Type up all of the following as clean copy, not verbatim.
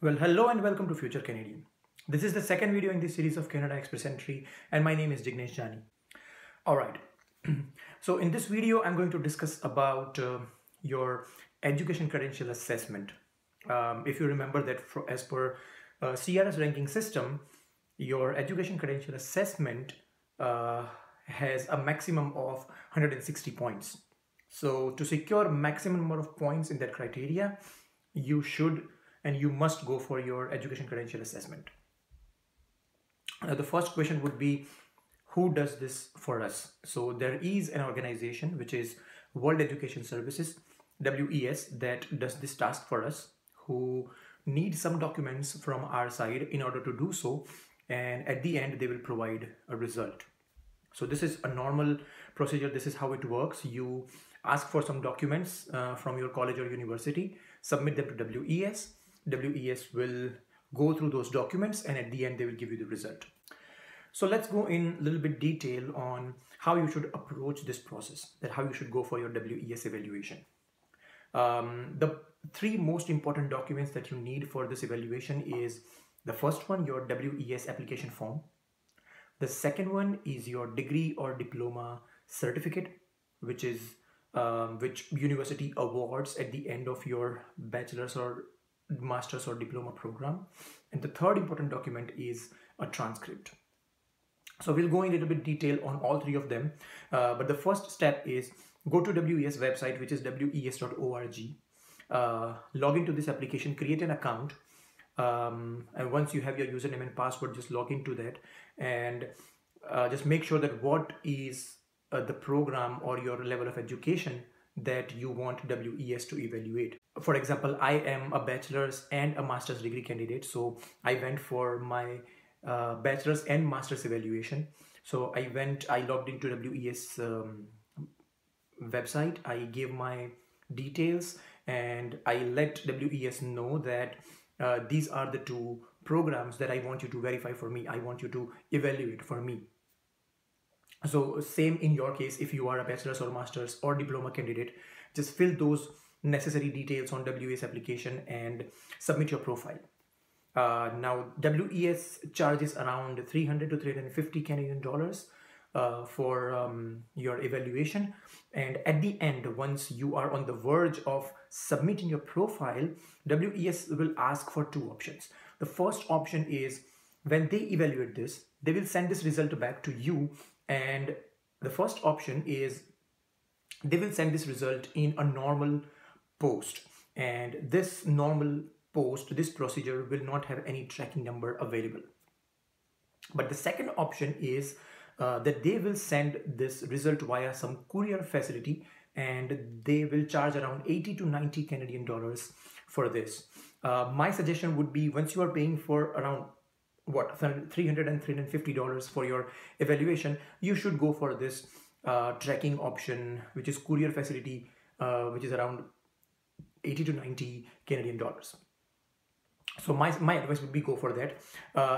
Well, hello and welcome to Future Canadian. This is the second video in this series of Canada Express Entry, and my name is Jignesh Jani. All right. So in this video, I'm going to discuss about your Education Credential Assessment. If you remember that as per CRS ranking system, your Education Credential Assessment has a maximum of 160 points. So to secure maximum number of points in that criteria, you should and you must go for your Education Credential Assessment. Now, the first question would be, who does this for us? So there is an organization which is World Education Services, WES, that does this task for us, who need some documents from our side in order to do so, and at the end they will provide a result. So this is a normal procedure. This is how it works. You ask for some documents from your college or university, submit them to WES. WES will go through those documents, and at the end they will give you the result. So let's go in a little bit detail on how you should approach this process, that how you should go for your WES evaluation. The three most important documents that you need for this evaluation is the first one, your WES application form. The second one is your degree or diploma certificate, which university awards at the end of your bachelor's or master's or diploma program. And the third important document is a transcript. So we'll go in a little bit detail on all three of them. But the first step is go to WES website, which is wes.org. Log into this application, create an account. And once you have your username and password, just log into that and just make sure that what is the program or your level of education that you want WES to evaluate. For example, I am a bachelor's and a master's degree candidate, so I went for my bachelor's and master's evaluation. So I logged into WES website, I gave my details, and I let WES know that these are the two programs that I want you to verify for me. I want you to evaluate for me. So same in your case, if you are a bachelor's or master's or diploma candidate, just fill those necessary details on WES application and submit your profile. Now WES charges around 300 to 350 Canadian dollars for your evaluation. And at the end, once you are on the verge of submitting your profile, WES will ask for two options. The first option is, when they evaluate this, they will send this result back to you. And the first option is they will send this result in a normal post. And this normal post, this procedure will not have any tracking number available. But the second option is that they will send this result via some courier facility, and they will charge around 80 to 90 Canadian dollars for this. My suggestion would be, once you are paying for around $300 and $350 for your evaluation, you should go for this tracking option, which is courier facility, which is around 80 to 90 Canadian dollars. So my advice would be go for that.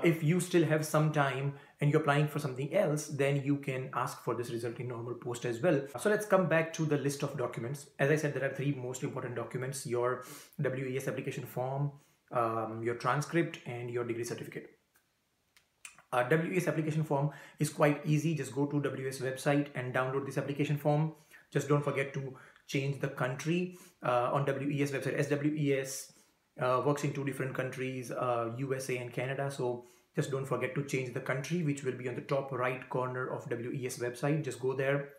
If you still have some time and you're applying for something else, then you can ask for this result in normal post as well. So let's come back to the list of documents. As I said, there are three most important documents: your WES application form, your transcript, and your degree certificate. WES application form is quite easy. Just go to WES website and download this application form. Just don't forget to change the country on WES website, as WES works in two different countries, USA and Canada. So just don't forget to change the country, which will be on the top right corner of WES website. Just go there,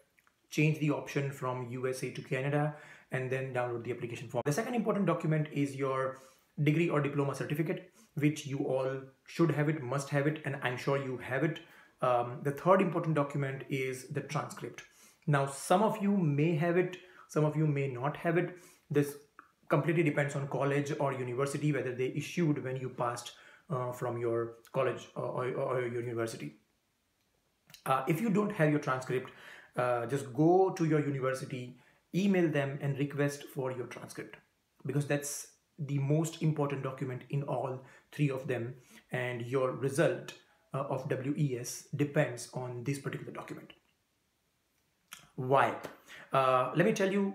change the option from USA to Canada, and then download the application form. The second important document is your degree or diploma certificate, which you all should have it, must have it, and I'm sure you have it. The third important document is the transcript. Now, some of you may have it, some of you may not have it. This completely depends on college or university, whether they issued when you passed from your college or your university. If you don't have your transcript, just go to your university, email them and request for your transcript, because that's the most important document in all three of them, and your result of WES depends on this particular document. Why? Let me tell you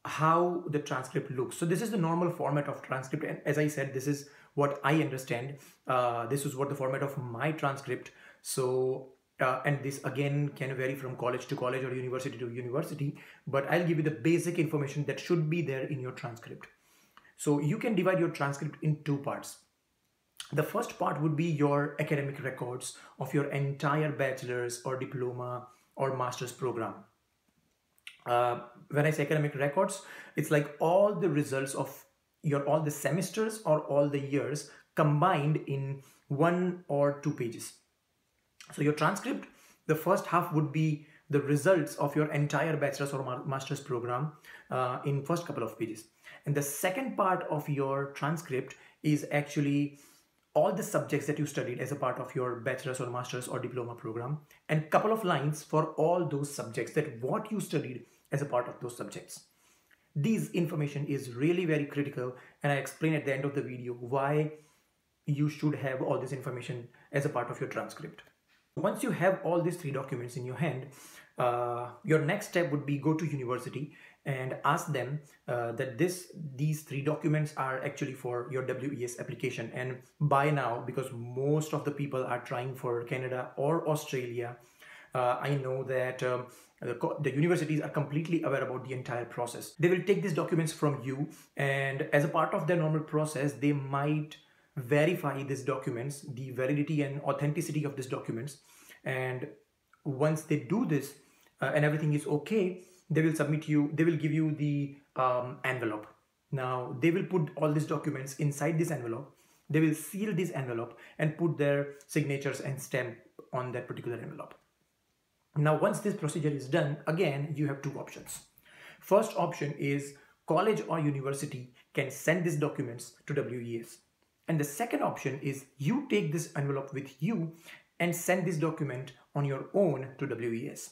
how the transcript looks. So this is the normal format of transcript, and as I said, this is what I understand. This is what the format of my transcript. So and this again can vary from college to college or university to university, but I'll give you the basic information that should be there in your transcript. So you can divide your transcript in two parts. The first part would be your academic records of your entire bachelor's or diploma or master's program. When I say academic records, it's like all the results of your all the semesters or all the years combined in 1 or 2 pages. So your transcript, the first half would be the results of your entire bachelor's or master's program in first couple of pages. And the second part of your transcript is actually all the subjects that you studied as a part of your bachelor's or master's or diploma program, and couple of lines for all those subjects, that what you studied as a part of those subjects. These information is really very critical, and I explain at the end of the video why you should have all this information as a part of your transcript. Once you have all these 3 documents in your hand, your next step would be go to university and ask them that these 3 documents are actually for your WES application. And by now, because most of the people are trying for Canada or Australia, I know that the universities are completely aware about the entire process. They will take these documents from you, and as a part of their normal process, they might verify these documents, the validity and authenticity of these documents. And once they do this and everything is okay, they will give you the envelope. Now they will put all these documents inside this envelope. They will seal this envelope and put their signatures and stamp on that particular envelope. Now once this procedure is done, again you have 2 options. First option is college or university can send these documents to WES. And the second option is you take this envelope with you and send this document on your own to WES.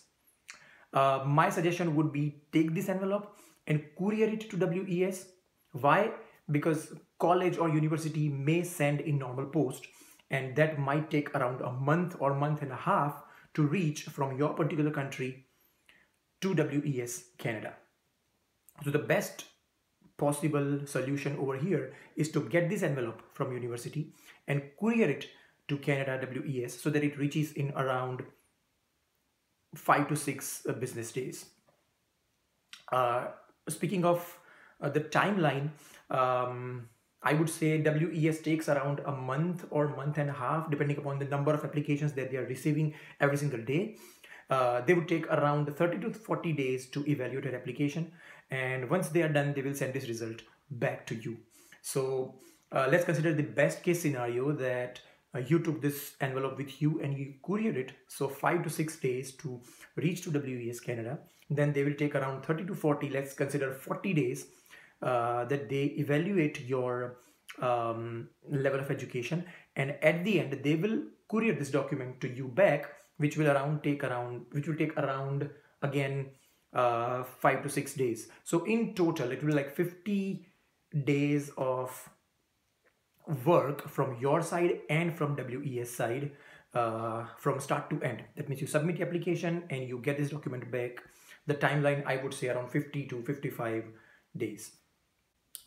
My suggestion would be take this envelope and courier it to WES. Why? Because college or university may send in normal post, and that might take around a month or month and a half to reach from your particular country to WES Canada. So the best possible solution over here is to get this envelope from university and courier it to Canada WES so that it reaches in around 5 to 6 business days. Speaking of the timeline, I would say WES takes around a month or month and a half, depending upon the number of applications that they are receiving every single day. They would take around 30 to 40 days to evaluate your application, and once they are done, they will send this result back to you. So let's consider the best case scenario that you took this envelope with you and you couriered it, so 5 to 6 days to reach to WES Canada. Then they will take around 30 to 40, let's consider 40 days that they evaluate your level of education, and at the end they will courier this document to you back, which will take around again 5 to 6 days. So in total it will be like 50 days of work from your side and from WES side, from start to end. That means you submit the application and you get this document back. The timeline, I would say around 50 to 55 days.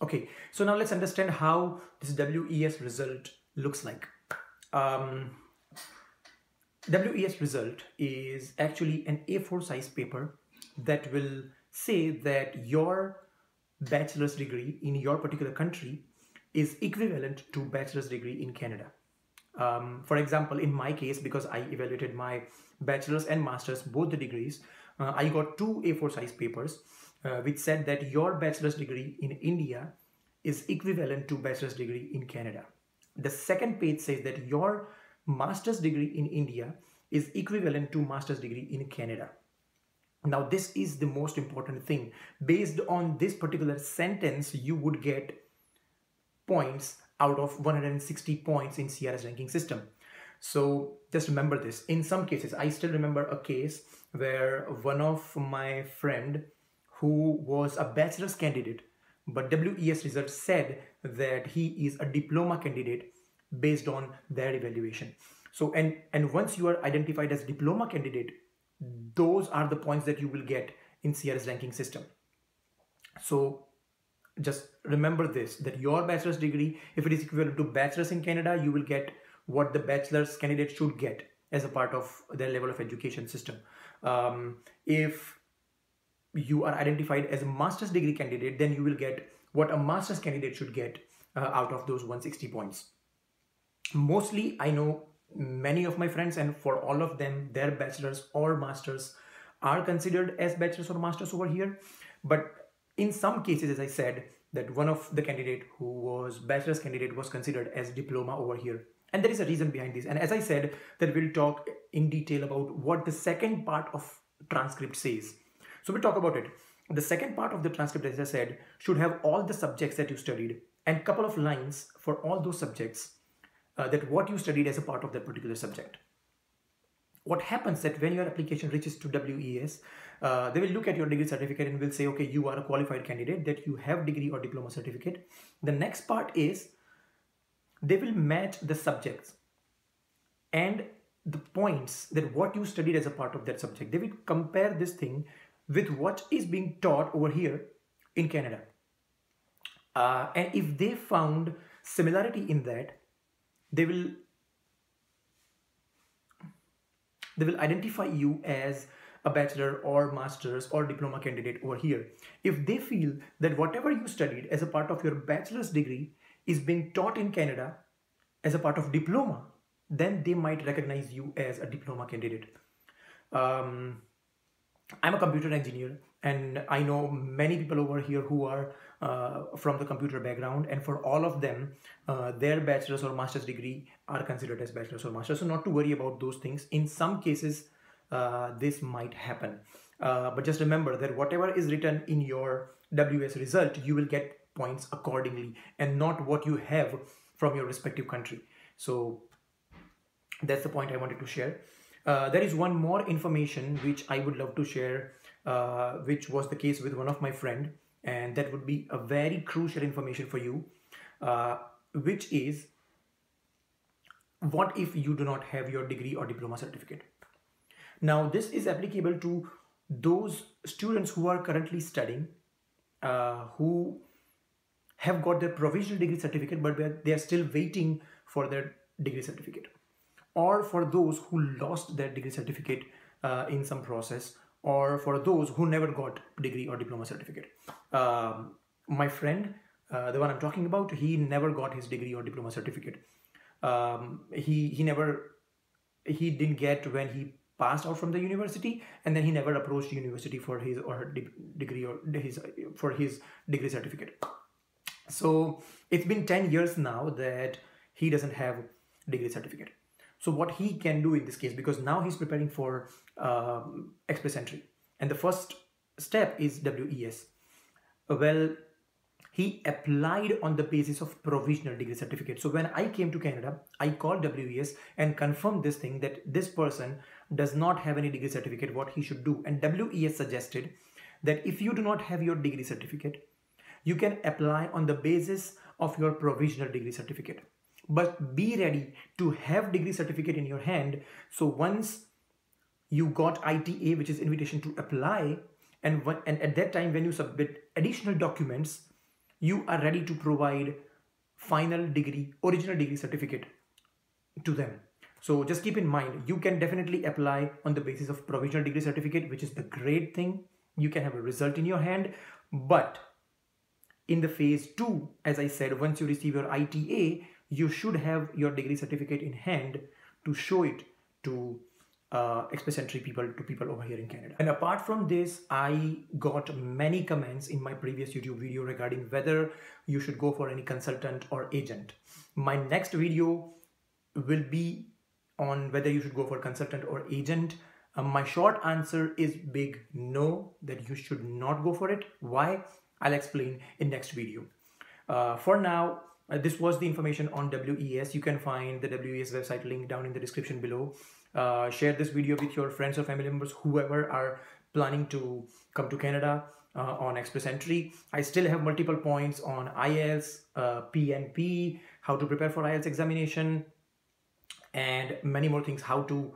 Okay, so now let's understand how this WES result looks like. WES result is actually an A4 size paper that will say that your bachelor's degree in your particular country is equivalent to bachelor's degree in Canada. For example, in my case, because I evaluated my bachelor's and master's, both the degrees, I got 2 A4 size papers which said that your bachelor's degree in India is equivalent to bachelor's degree in Canada. The second page says that your master's degree in India is equivalent to master's degree in Canada. Now this is the most important thing. Based on this particular sentence, you would get points out of 160 points in CRS ranking system. So just remember this. In some cases, I still remember a case where one of my friend who was a bachelor's candidate, but WES results said that he is a diploma candidate based on their evaluation. So and once you are identified as diploma candidate, those are the points that you will get in CRS ranking system. So just remember this, that your bachelor's degree, if it is equivalent to bachelor's in Canada, you will get what the bachelor's candidate should get as a part of their level of education system. If you are identified as a master's degree candidate, then you will get what a master's candidate should get out of those 160 points. Mostly, I know many of my friends, and for all of them, their bachelor's or master's are considered as bachelor's or master's over here. But in some cases, as I said, that one of the candidate who was bachelor's candidate was considered as diploma over here. And there is a reason behind this. And as I said, that we'll talk in detail about what the second part of transcript says. So we'll talk about it. The second part of the transcript, as I said, should have all the subjects that you studied and couple of lines for all those subjects that what you studied as a part of that particular subject. What happens that when your application reaches to WES, they will look at your degree certificate and will say, okay, you are a qualified candidate, that you have degree or diploma certificate. The next part is they will match the subjects and the points that what you studied as a part of that subject. They will compare this thing with what is being taught over here in Canada. And if they found similarity in that, they will identify you as a bachelor or master's or diploma candidate over here. If they feel that whatever you studied as a part of your bachelor's degree is being taught in Canada as a part of diploma, then they might recognize you as a diploma candidate. I'm a computer engineer, and I know many people over here who are from the computer background, and for all of them, their bachelor's or master's degree are considered as bachelor's or master's. So not to worry about those things. In some cases, this might happen. But just remember that whatever is written in your WS result, you will get points accordingly and not what you have from your respective country. So that's the point I wanted to share. There is one more information which I would love to share, which was the case with one of my friend, and that would be a very crucial information for you, which is, what if you do not have your degree or diploma certificate? Now, this is applicable to those students who are currently studying, who have got their provisional degree certificate, but they are still waiting for their degree certificate, or for those who lost their degree certificate in some process, or for those who never got degree or diploma certificate. My friend, the one I'm talking about, he never got his degree or diploma certificate. He didn't get when he passed out from the university, and then he never approached the university for his or her degree or his degree certificate. So it's been 10 years now that he doesn't have degree certificate. So what he can do in this case, because now he's preparing for express entry, and the first step is WES. Well, he applied on the basis of provisional degree certificate. So when I came to Canada, I called WES and confirmed this thing, that this person does not have any degree certificate, what he should do. And WES suggested that if you do not have your degree certificate, you can apply on the basis of your provisional degree certificate. But be ready to have degree certificate in your hand. So once you got ITA, which is invitation to apply, and at that time when you submit additional documents, you are ready to provide final degree, original degree certificate to them. So just keep in mind, you can definitely apply on the basis of provisional degree certificate, which is the great thing. You can have a result in your hand. But in the phase 2, as I said, once you receive your ITA, you should have your degree certificate in hand to show it to express entry people, to people over here in Canada. And apart from this, I got many comments in my previous YouTube video regarding whether you should go for any consultant or agent. My next video will be on whether you should go for consultant or agent. My short answer is big no, that you should not go for it. Why? I'll explain in next video. For now, this was the information on WES. You can find the WES website link down in the description below. Share this video with your friends or family members, whoever are planning to come to Canada on express entry. I still have multiple points on IELTS, PNP, how to prepare for IELTS examination, and many more things, how to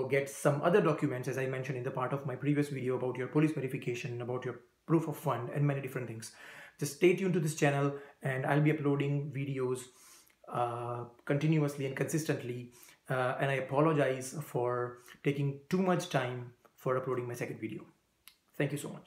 get some other documents, as I mentioned in the part of my previous video about your police verification, about your proof of fund, and many different things. Just stay tuned to this channel, and I'll be uploading videos continuously and consistently. And I apologize for taking too much time for uploading my second video. Thank you so much.